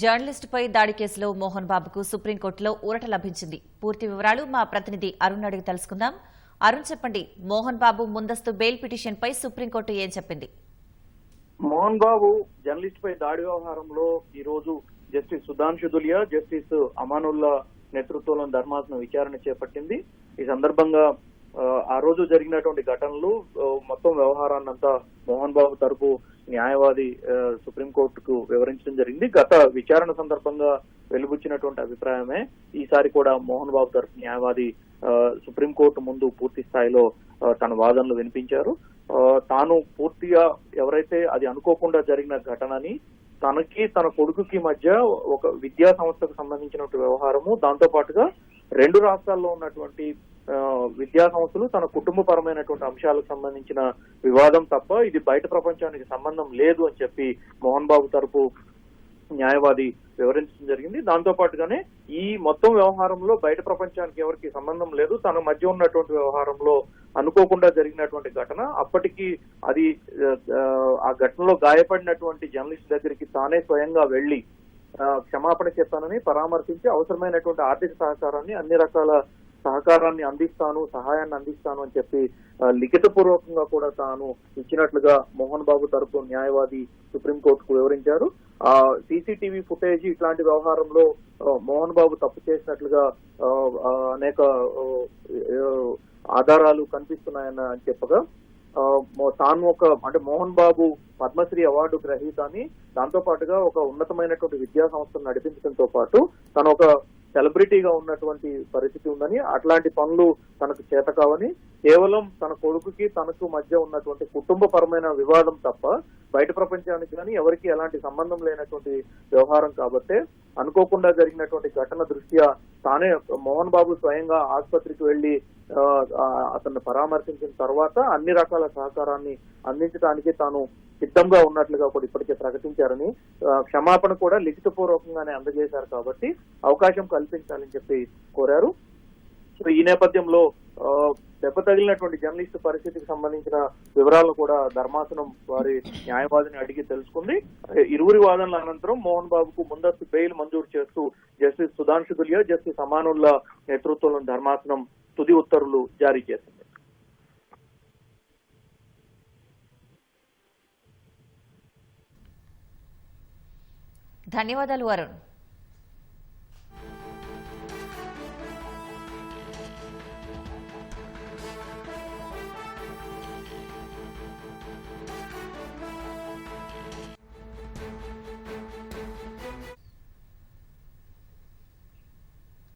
జర్నలిస్టుపై దాడి కేసులో మోహన్ బాబుకు సుప్రీంకోర్టులో ఊరట లభించింది. పూర్తి వివరాలు మా ప్రతినిధి అరుణ్ అడిగి తెలుసుకుందాం. అరుణ్, చెప్పండి, మోహన్ బాబు ముందస్తు బెయిల్ పిటిషన్పై సుప్రీంకోర్టు ఏం చెప్పింది? మోహన్ బాబు జర్నలిస్ట్ పై దాడి వ్యవహారంలో ఈ రోజు జస్టిస్ సుధాంశు దులియా, జస్టిస్ అమానుల్లా నేతృత్వంలో ధర్మాసనం విచారణ చేపట్టింది. ఈ సందర్భంగా ఆ రోజు జరిగినటువంటి ఘటనలు మొత్తం వ్యవహారాన్నంతా మోహన్ బాబు తరపు న్యాయవాది సుప్రీంకోర్టుకు వివరించడం జరిగింది. గత విచారణ సందర్భంగా వెలుబుచ్చినటువంటి అభిప్రాయమే ఈసారి కూడా మోహన్ బాబు తరపు న్యాయవాది సుప్రీంకోర్టు ముందు పూర్తి స్థాయిలో తన వాదనలు వినిపించారు. తాను పూర్తిగా ఎవరైతే అది అనుకోకుండా జరిగిన ఘటనని, తనకి తన కొడుకుకి మధ్య ఒక విద్యా సంస్థకు సంబంధించిన వ్యవహారము, దాంతో పాటుగా రెండు రాష్ట్రాల్లో ఉన్నటువంటి విద్యా సంస్థలు తన కుటుంబపరమైనటువంటి అంశాలకు సంబంధించిన వివాదం తప్ప ఇది బయట ప్రపంచానికి సంబంధం లేదు అని చెప్పి మోహన్ బాబు తరపు న్యాయవాది వివరించడం జరిగింది. దాంతో పాటుగానే ఈ మొత్తం వ్యవహారంలో బయట ప్రపంచానికి ఎవరికి సంబంధం లేదు, తన మధ్య ఉన్నటువంటి వ్యవహారంలో అనుకోకుండా జరిగినటువంటి ఘటన, అప్పటికి అది ఆ ఘటనలో గాయపడినటువంటి జర్నలిస్ట్ దగ్గరికి తానే స్వయంగా వెళ్లి క్షమాపణ చెప్పానని పరామర్శించి అవసరమైనటువంటి ఆర్థిక సహకారాన్ని, అన్ని రకాల సహకారాన్ని అందిస్తాను, సహాయాన్ని అందిస్తాను అని చెప్పి లిఖిత పూర్వకంగా కూడా తాను ఇచ్చినట్లుగా మోహన్ బాబు తరపు న్యాయవాది సుప్రీంకోర్టుకు వివరించారు. ఆ సీసీటీవీ ఫుటేజ్ ఇట్లాంటి వ్యవహారంలో మోహన్ బాబు తప్పు చేసినట్లుగా అనేక ఆధారాలు కనిపిస్తున్నాయని చెప్పగా, తాను అంటే మోహన్ బాబు పద్మశ్రీ అవార్డు గ్రహీత అని, దాంతో పాటుగా ఒక ఉన్నతమైనటువంటి విద్యా సంస్థను నడిపించడంతో పాటు తను ఒక సెలబ్రిటీగా ఉన్నటువంటి పరిస్థితి ఉందని, అట్లాంటి పనులు తనకు చేత కావని, కేవలం తన కొడుకుకి తనకు మధ్య ఉన్నటువంటి కుటుంబపరమైన వివాదం తప్ప బయట ప్రపంచానికి కానీ ఎవరికి ఎలాంటి సంబంధం లేనటువంటి వ్యవహారం కాబట్టి అనుకోకుండా జరిగినటువంటి ఘటన దృష్ట్యా తానే మోహన్ బాబు స్వయంగా ఆసుపత్రికి వెళ్లి అతన్ని పరామర్శించిన తర్వాత అన్ని రకాల సహకారాన్ని అందించడానికి తాను సిద్ధంగా ఉన్నట్లుగా కూడా ఇప్పటికే ప్రకటించారని, క్షమాపణ కూడా లిఖిత పూర్వకంగానే అందజేశారు కాబట్టి అవకాశం కల్పించాలని చెప్పి కోరారు. సో ఈ నేపథ్యంలో దెబ్బ తగిలినటువంటి జర్నలిస్టు పరిస్థితికి సంబంధించిన వివరాలను కూడా ధర్మాసనం వారి న్యాయవాదిని అడిగి తెలుసుకుంది. ఇరువురి వాదనల అనంతరం మోహన్ బాబుకు ముందస్తు బెయిల్ మంజూరు చేస్తూ జస్టిస్ సుధాంశు దులియా, జస్టిస్ అమానుల్లా నేతృత్వంలోని ధర్మాసనం తుది ఉత్తర్వులు జారీ చేసింది. ధన్యవాదాలు అరుణ్.